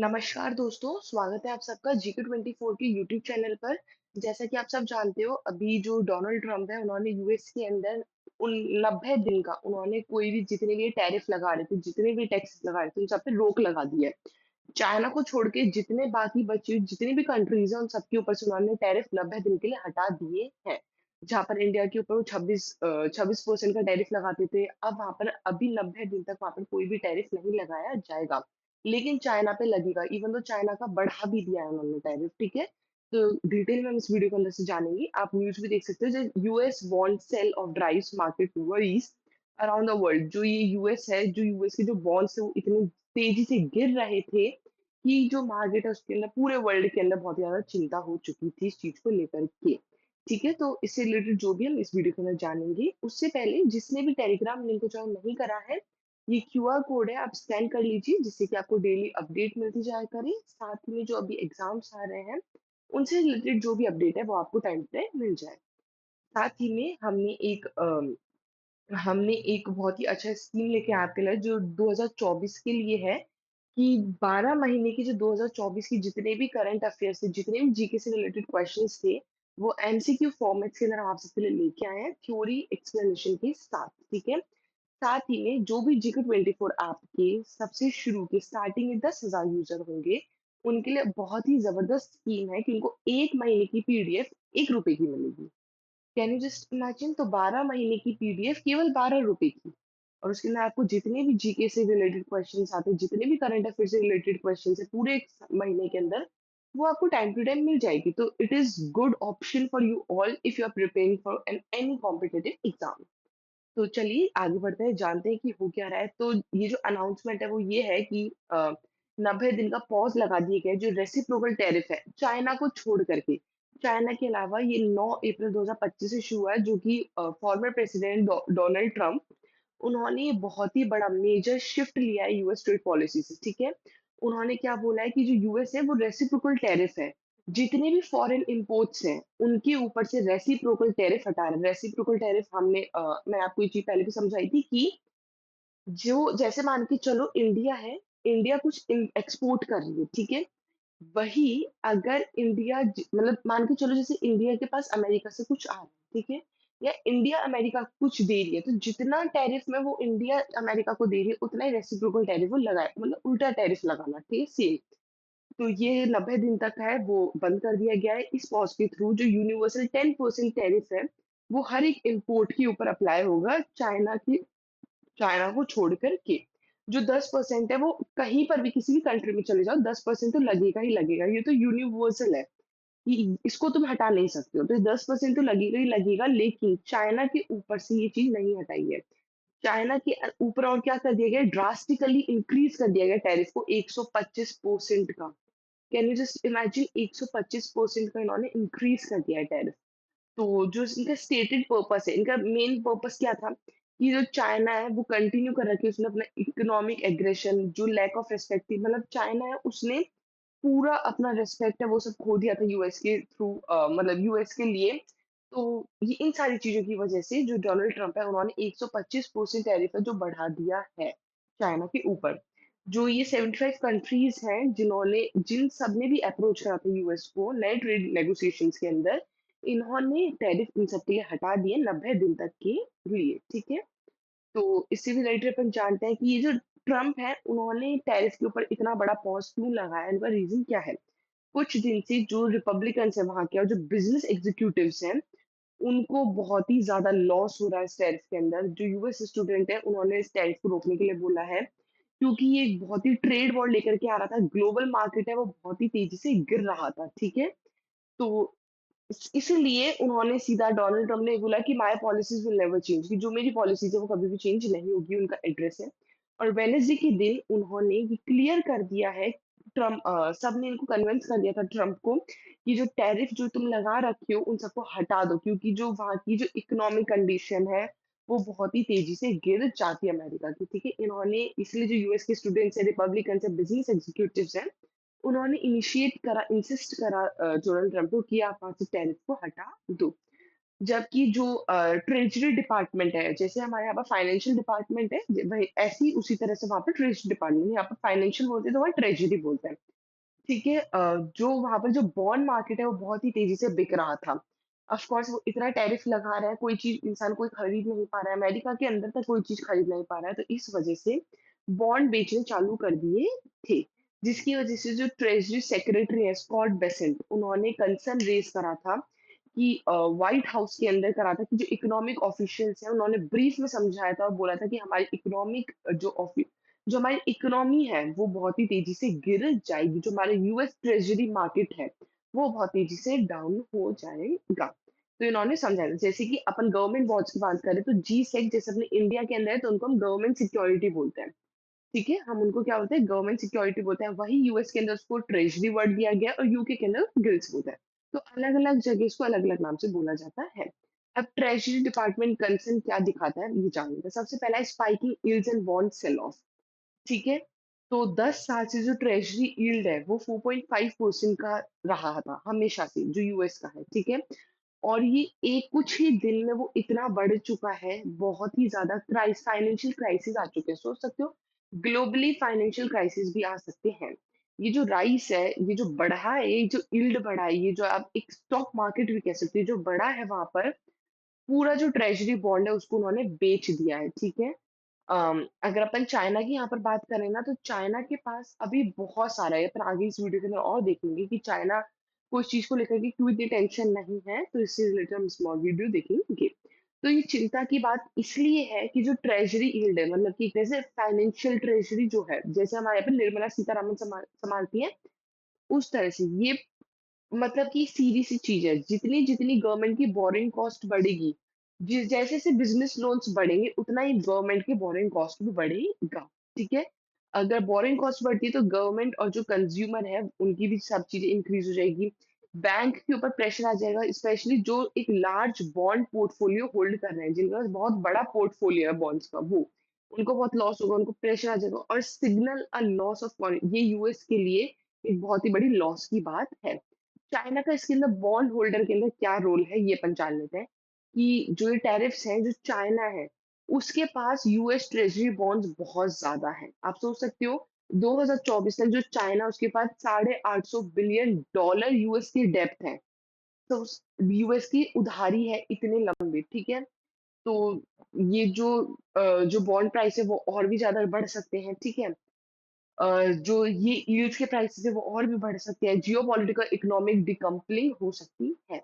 नमस्कार दोस्तों, स्वागत है आप सबका GK24 के यूट्यूब चैनल पर। जैसा कि आप सब जानते हो, अभी जो डोनाल्ड ट्रम्प है, उन्होंने यूएस के अंदर उन 90 दिन का उन्होंने कोई भी जितने भी टैरिफ लगा रहे थे, जितने भी टैक्स लगा रहे थे, उन सब पे रोक लगा दी है। चाइना को छोड़ के जितने बाकी बची हुई जितनी भी कंट्रीज़ हैं, उन सबके ऊपर से उन्होंने टैरिफ 90 दिन के लिए हटा दिए हैं। जहाँ पर इंडिया के ऊपर वो 26% का टैरिफ लगाते थे, अब वहाँ पर अभी 90 दिन तक वहाँ पर कोई भी टैरिफ नहीं लगाया जाएगा। लेकिन चाइना पे लगेगा, इवन दो चाइना का बढ़ा भी दिया है उन्होंने टैरिफ, ठीक है? तो डिटेल में हम इस वीडियो के अंदर से जानेंगे। आप न्यूज़ भी देख सकते हो, जो US bond sell off drives market worries around the world. जो ये यूएस है, जो यूएस के जो बॉन्ड्स है, वो इतनी तेजी से गिर रहे थे कि जो मार्केट है उसके अंदर पूरे वर्ल्ड के अंदर बहुत ज्यादा चिंता हो चुकी थी इस चीज को लेकर के। ठीक है, तो इससे रिलेटेड जो भी हम इस वीडियो के अंदर जानेंगे, उससे पहले जिसने भी टेलीग्राम लिंक को ज्वाइन नहीं करा है, ये क्यूआर कोड है, आप स्कैन कर लीजिए, जिससे कि आपको डेली अपडेट मिलती जाया करे। साथ में जो अभी एग्जाम्स आ रहे हैं, उनसे रिलेटेड जो भी अपडेट है वो आपको टाइम पे मिल जाए। साथ ही में हमने एक बहुत ही अच्छा स्कीम लेके आया आपके लिए, जो 2024 के लिए है, कि 12 महीने की जो 2024 की जितने भी करंट अफेयर्स थे, जितने भी जीके से रिलेटेड क्वेश्चंस थे, वो एमसीक्यू फॉर्मेट के अंदर हम आप सबके लिए लेके आए हैं, थ्योरी एक्सप्लेनेशन के साथ। ठीक है, साथ ही में जो भी GK24 ऐप के सबसे शुरू के स्टार्टिंग में 10,000 यूजर होंगे, उनके लिए बहुत ही जबरदस्त स्कीम है कि उनको 1 महीने की पीडीएफ 1 रुपए की मिलेगी। Can you just imagine? तो 12 महीने की पीडीएफ केवल 12 रुपए की। और उसके अंदर आपको जितने भी जीके से रिलेटेड क्वेश्चंस आते हैं, जितने भी करंट अफेयर से रिलेटेड क्वेश्चंस है, पूरे एक महीने के अंदर वो आपको टाइम टू टाइम मिल जाएगी। तो it is good option for you all if you are preparing for an any competitive exam. तो चलिए आगे बढ़ते हैं, जानते हैं कि हो क्या रहा है। तो ये जो अनाउंसमेंट है वो ये है कि 90 दिन का पॉज लगा दिया गया है, जो रेसिप्रोकल टैरिफ है चाइना को छोड़ करके। चाइना के अलावा ये 9 अप्रैल 2025 से शुरू हुआ है, जो कि फॉर्मर प्रेसिडेंट डोनाल्ड ट्रंप, उन्होंने ये बहुत ही बड़ा मेजर शिफ्ट लिया है यूएस ट्रेड पॉलिसी से। ठीक है, उन्होंने क्या बोला है कि जो यूएस है वो रेसिप्रोकल टैरिफ है, जितने भी फॉरेन इंपोर्ट्स हैं उनके ऊपर से रेसिप्रोकल टैरिफ हटा रहे हैं। रेसिप्रोकल टैरिफ मैं आपको ये चीज पहले भी समझाई थी कि जो जैसे मान के चलो इंडिया है, इंडिया कुछ एक्सपोर्ट कर रही है, ठीक है? वही अगर मतलब मान के चलो, जैसे इंडिया के पास अमेरिका से कुछ आ रहा है, ठीक है? या इंडिया अमेरिका को कुछ दे रही है, तो जितना टैरिफ में वो इंडिया अमेरिका को दे रही है, उतना ही रेसिप्रोकल टैरिफ वो लगाए, मतलब उल्टा टैरिफ लगाना, ठीक है? सेम। तो ये 90 दिन तक है, वो बंद कर दिया गया है। इस पॉज के थ्रू जो यूनिवर्सल 10% टैरिफ है, वो हर एक इंपोर्ट के ऊपर अप्लाई होगा, चाइना को छोड़ कर के। जो 10% है, वो कहीं पर भी किसी भी कंट्री में चले जाओ, 10% तो लगेगा ही लगेगा। ये तो यूनिवर्सल है कि इसको तुम हटा नहीं सकते हो। तो 10% तो लगेगा ही लगेगा, लेकिन चाइना के ऊपर से ये चीज नहीं हटाई है। चाइना के ऊपर और क्या कर दिया गया, ड्रास्टिकली इंक्रीज कर दिया गया टैरिफ को 125% का। Can you just imagine? 125% का इन्होंने इंक्रीज कर दिया है टैरिफ। तो जो इनका स्टेटेड पर्पस है, इनका मेन पर्पस क्या था कि जो चाइना है वो कंटिन्यू कर रखी है, उसने अपना इकोनॉमिक एग्रेशन, जो लैक ऑफ रिस्पेक्ट थी, मतलब चाइना है उसने पूरा अपना रिस्पेक्ट है वो सब खो दिया था यूएस के थ्रू, मतलब यूएस के लिए। तो ये इन सारी चीजों की वजह से जो डोनाल्ड ट्रंप है, उन्होंने 125% टैरिफ है जो बढ़ा दिया है चाइना के ऊपर। जो ये 75 कंट्रीज हैं जिन सब ने भी अप्रोच करा था यूएस को नए ट्रेड नेगोशिएशंस के अंदर, इन्होंने टैरिफ इन सब के लिए हटा दिए 90 दिन तक के लिए। ठीक है, तो इससे भी रिलेटेड अपन जानते हैं कि ये जो ट्रम्प है, उन्होंने टैरिफ के ऊपर इतना बड़ा पॉज क्यों लगाया, इनका रीजन क्या है। कुछ दिन से जो रिपब्लिकन्स है वहां के, और जो बिजनेस एग्जीक्यूटिव्स हैं, उनको बहुत ही ज्यादा लॉस हो रहा है इस टैरिफ के अंदर। जो यूएस स्टूडेंट है, उन्होंने इस टैरिफ को रोकने के लिए बोला है, क्योंकि ये एक बहुत ही ट्रेड वॉर लेकर के आ रहा था। ग्लोबल मार्केट है वो बहुत ही तेजी से गिर रहा था। ठीक है, तो इसीलिए उन्होंने सीधा डोनाल्ड ट्रम्प ने बोला कि my policies will never change, कि जो मेरी पॉलिसीज है वो कभी भी चेंज नहीं होगी, उनका एड्रेस है। और वेनेसडे के दिन उन्होंने ये क्लियर कर दिया है, ट्रम्प सबने इनको कन्विंस कर दिया था ट्रम्प को, कि जो टैरिफ जो तुम लगा रखे हो उन सबको हटा दो, क्योंकि जो वहाँ की जो इकोनॉमिक कंडीशन है वो बहुत ही तेजी से गिर जाती है अमेरिका की। ठीक है, इन्होंने इसलिए जो यूएस के स्टूडेंट्स है, रिपब्लिकन है, बिजनेस एग्जीक्यूटिव्स हैं, उन्होंने इंसिस्ट करा डोनाल्ड ट्रम्प को कि आप वहां से टैरिफ को हटा दो। जबकि जो ट्रेज़री डिपार्टमेंट है, जैसे हमारे यहाँ पर फाइनेंशियल डिपार्टमेंट है, ज वही ऐसी उसी तरह से वहाँ पे ट्रेज़री डिपार्टमेंट, यहाँ पर फाइनेंशियल बोलते हैं तो वहाँ ट्रेज़री बोलते हैं। ठीक है? जो वहाँ पर जो बॉन्ड मार्केट है वो बहुत ही तेज़ी से बिक रहा था। ऑफ़ कोर्स वो इतना टैरिफ लगा रहा है, कोई चीज़ इंसान कोई खरीद नहीं पा रहा है, अमेरिका के अंदर तक कोई चीज़ खरीद नहीं पा रहा है, तो इस वज़ह से बॉन्ड बेचने चालू कर दिए थे। जिसकी वज़ह से जो ट्रेज़री सेक्रेटरी है स्कॉट बेसेंट, उन्होंने कंसर्न रेज़ करा था कि व्हाइट हाउस के अंदर करा था कि जो इकोनॉमिक ऑफिशियल्स हैं, उन्होंने ब्रीफ में समझाया था और बोला था कि हमारी इकोनॉमिक जो हमारी इकोनॉमी है, वो बहुत ही तेज़ी से गिर जाएगी। जो हमारे यूएस ट्रेज़री मार्केट है, वो बहुत तेज़ी से डाउन हो जाएगा। तो इन्होंने समझाया, जैसे कि अपन गवर्नमेंट बॉन्ड्स की बात करें, तो जी-सेक जैसे अपने इंडिया के अंदर है, तो उनको हम गवर्नमेंट सिक्योरिटी बोलते हैं। ठीक है? हम उनको क्या बोलते हैं, गवर्नमेंट सिक्योरिटी बोलते हैं। वहीं यूएस के अंदर उसको ट्रेज़री वर्ड दिया गया है और यूके के अंदर गिल्ड्स बोलते हैं। तो अलग-अलग जगह इसको अलग-अलग नाम से बोला जाता है। अब ट्रेज़री डिपार्टमेंट कंसर्न क्या दिखाता है, ये जान लेते हैं। सबसे पहला है spiking yields and bond sell off. ठीक है? तो 10 साल से जो ट्रेज़री यील्ड है, वो 4.5% का रहा था, हमेशा से, जो यूएस का है, ठीक है? और ये एक कुछ ही दिन में वो इतना बढ़ चुका है, बहुत ही ज़्यादा फाइनेंशियल क्राइसिस आ चुके हैं। सोच सकते हो, ग्लोबली फाइनेंशियल क्राइसिस भी आ सकते हैं। ये जो राइस है, ये जो बढ़ा है, ये जो यील्ड बढ़ा है, ये जो आप एक स्टॉक मार्केट भी कह सकते हो, जो बढ़ा है वहाँ पर, पूरा जो ट्रेज़री बॉन्ड है, उसको उन्होंने बेच दिया है, ठीक है? अगर अपन चाइना की यहाँ पर बात करें ना, तो चाइना के पास अभी बहुत सारा है। अपन आगे इस वीडियो के अंदर और देखेंगे कि चाइना को इस चीज़ को लेकर के क्यों इतनी टेंशन नहीं है, तो इससे रिलेटेड हम स्मॉल वीडियो देखेंगे। तो ये चिंता की बात इसलिए है कि जो ट्रेज़री यील्ड है, मतलब कि जैसे फाइनेंशियल ट्रेज़री जो है, जैसे हमारे यहाँ पे निर्मला सीतारमण संभालती हैं, उस तरह से ये मतलब कि सीधी-सी चीज़ है, जितनी-जितनी गवर्नमेंट की बोरिंग कॉस्ट बढ़ेगी, जैसे-जैसे बिज़नेस लोन्स बढ़ेंगे, उतना ही गवर्नमेंट की बोरिंग कॉस्ट भी बढ़ेगा, ठीक है? अगर बोरिंग कॉस्ट बढ़ती है, तो गवर्नमेंट और जो कंज़्यूमर है, उनकी भी सब चीज़ें इंक्रीज़ हो जाएगी। बैंक के ऊपर प्रेशर आ जाएगा, स्पेशली जो एक लार्ज बॉन्ड पोर्टफोलियो होल्ड कर रहे हैं, जिनके पास बहुत बड़ा पोर्टफोलियो है बॉन्ड्स का, वो। उनको बहुत लॉस होगा, उनको प्रेशर आ जाएगा और सिग्नल अ लॉस ऑफ ये यूएस के लिए एक बहुत ही बड़ी लॉस की बात है। चाइना का इसके अंदर बॉन्ड होल्डर के अंदर क्या रोल है, ये अपन जान लेते हैं कि जो ये टैरिफ्स हैं, जो चाइना है, उसके पास यूएस ट्रेजरी बॉन्ड्स बहुत ज़्यादा हैं। आप सोच सकते हो, 2024 तक जो चाइना, उसके पास $850 बिलियन यूएस की डेब्ट है। तो उस यूएस की उधारी है इतने लंबे, ठीक है? तो ये जो बॉन्ड प्राइस है, वो और भी ज़्यादा बढ़ सकते हैं, ठीक है? जो ये यील्ड्स के प्राइसेज़ है वो और भी बढ़ सकते हैं, जियोपॉलिटिकल इकोनॉमिक डिकम्पलिंग हो सकती है।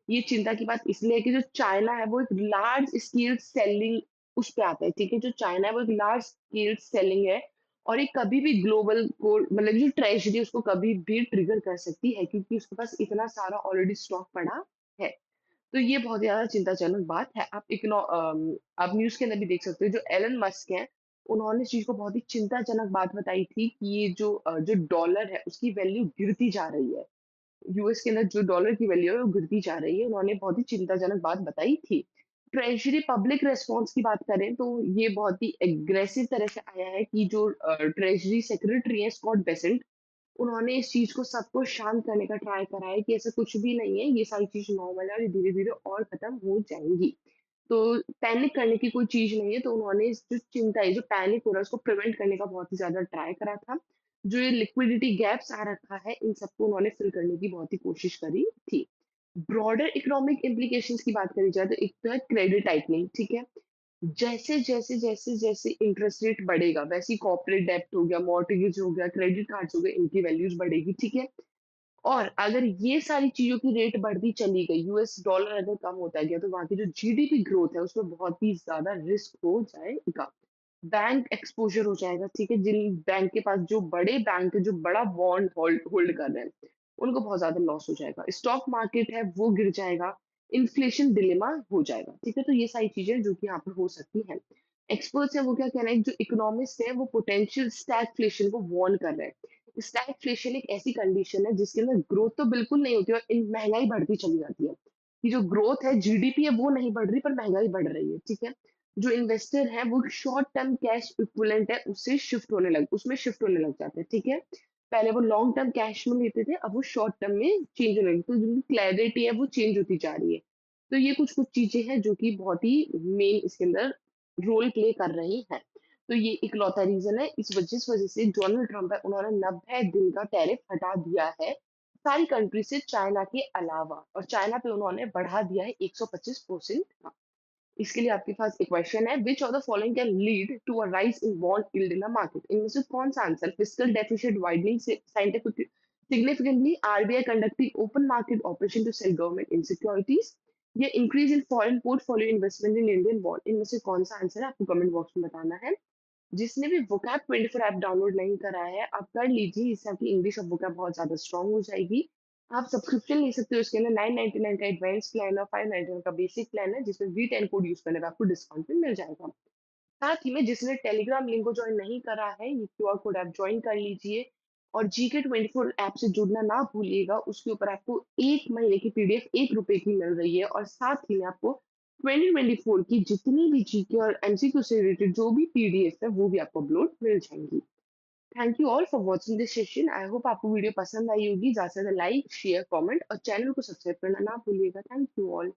ये चिंता की बात इसलिए है कि जो चाइना है वो एक लार्ज स्केल सेलिंग उस पे आता है, ठीक है? जो चाइना है वो एक लार्ज स्केल सेलिंग है और ये कभी भी ग्लोबल को, मतलब जो ट्रेज़री है उसको कभी भी ट्रिगर कर सकती है, क्योंकि उसके पास इतना सारा ऑलरेडी स्टॉक पड़ा है। तो ये बहुत ज़्यादा चिंताजनक बात है। आप न्यूज़ के अंदर भी देख सकते हो, जो एलन मस्क हैं, उन्होंने इस चीज़ को बहुत ही चिंताजनक बात बताई थी कि ये जो डॉलर है, उसकी वैल्यू गिरती जा रही है। यूएस के अंदर जो डॉलर की वैल्यू है, वो गिरती जा रही है। उन्होंने बहुत ही चिंताजनक बात बताई थी। ट्रेज़री पब्लिक रिस्पॉन्स की बात करें, तो ये बहुत ही एग्रेसिव तरह से आया है कि जो ट्रेज़री सेक्रेटरी हैं, स्कॉट बेसेंट, उन्होंने इस चीज़ को सबको शांत करने का ट्राई करा है कि ऐसा कुछ भी नहीं है, ये सारी चीज़ नॉर्मल है और ये धीरे-धीरे और खत्म हो जाएँगी। तो पैनिक करने की कोई चीज़ नहीं है, तो उन्होंने इस जो चिंता है, जो पैनिक हो रहा है, उसको प्रिवेंट करने का बहुत ही ज़्यादा ट्राई करा था। जो ये लिक्विडिटी गैप्स आ रखा है, इन सबको उन्होंने फिल करने की बहुत ही कोशिश करी थी। ब्रॉडर इकोनॉमिक इम्प्लीकेशंस की बात करी जाए, तो एक तो है क्रेडिट टाइटनिंग, ठीक है? जैसे इंटरेस्ट रेट बढ़ेगा, वैसे ही कॉर्पोरेट डेब्ट हो गया, मॉर्टगेज हो गया, क्रेडिट कार्ड्स हो गए, इनकी वैल्यूज़ बढ़ेगी, ठीक है? और अगर ये सारी चीज़ों की रेट बढ़ती चली गई, यूएस डॉलर अगर कम होता गया, तो वहाँ की जो जीडीपी ग्रोथ है, उसमें बहुत ही ज़्यादा रिस्क हो जाएगा। बैंक एक्सपोज़र हो जाएगा, ठीक है? जिन बैंक के पास जो बड़े बैंक है, जो बड़ा बॉन्ड होल्ड होल्ड कर रहे हैं, उनको बहुत ज़्यादा लॉस हो जाएगा। स्टॉक मार्केट है, वो गिर जाएगा, इन्फ्लेशन डिलेमा हो जाएगा, ठीक है? तो ये सारी चीज़ें जो कि यहाँ पर हो सकती हैं। एक्सपर्ट्स हैं, वो क्या कह रहे हैं, जो इकोनॉमिस्ट हैं, वो पोटेंशियल स्टैगफ्लेशन को वार्न कर रहे हैं। स्टैगफ्लेशन एक ऐसी कंडीशन है जिसके अंदर ग्रोथ तो बिल्कुल नहीं होती और महंगाई बढ़ती चली जाती है। कि जो ग्रोथ है, जीडीपी है, वो नहीं बढ़ रही पर महंगाई बढ़ रही है, ठीक है? जो इन्वेस्टर है, वो शॉर्ट टर्म कैश इक्विवेलेंट है, उसमें शिफ्ट होने लग जाते हैं, ठीक है? पहले वो लॉन्ग टर्म कैश में लेते थे, अब वो शॉर्ट टर्म में चेंज होने लगे, तो जिनकी क्लैरिटी है वो चेंज होती जा रही है। तो ये कुछ-कुछ चीज़ें हैं जो कि बहुत ही मेन इसके अंदर रोल प्ले कर रही हैं। तो ये इकलौता रीज़न है, जिस वज़ह से डोनाल्ड ट्रम्प है, उन्होंने 90 दिन का टैरिफ हटा दिया है, सारी कंट्री से चाइना के अलावा, और चाइना पे उन्होंने बढ़ा दिया है 125% का। इसके लिए आपके पास एक क्वेश्चन है, which of the following can lead to a rise in bond yield in the market? इनमें से कौन सा आंसर, फिस्कल डेफिसिट वाइडनिंग से scientific significantly, RBI conducting open market operation to sell government in securities, या increase in foreign portfolio investment in Indian bond? इनमें से कौन सा आंसर है, आपको कमेंट बॉक्स में बताना है। जिसने भी वोकैब 24 ऐप डाउनलोड नहीं करा है, आप कर लीजिए, इससे आपकी इंग्लिश और वोकैब बहुत ज़्यादा स्ट्रॉन्ग हो जाएगी। आप सब्सक्रिप्शन ले सकते हो, इसके अंदर 999 का एडवांस प्लान और 599 का बेसिक प्लान है, जिसमें V10 कोड यूज़ करने पे आपको डिस्काउंट भी मिल जाएगा। साथ ही में जिसने टेलीग्राम लिंक को जॉइन नहीं करा है, ये क्यूआर कोड आप जॉइन कर लीजिए, और जीके 24 ऐप से जुड़ना ना भूलिएगा। उसके ऊपर आपको 1 महीने की पीडीएफ ₹1 की मिल रही है, और साथ ही में आपको 2024 की जितनी भी जीके और एमसीक्यू से रिलेटेड जो भी पीडीएफ है, वो भी आपको अपलोड मिल जाएँगी। Thank you all for watching this session. I hope आपको वीडियो पसंद आई होगी। ज़्यादा से ज़्यादा लाइक, शेयर, कमेंट और चैनल को सब्सक्राइब करना ना भूलिएगा। Thank you all.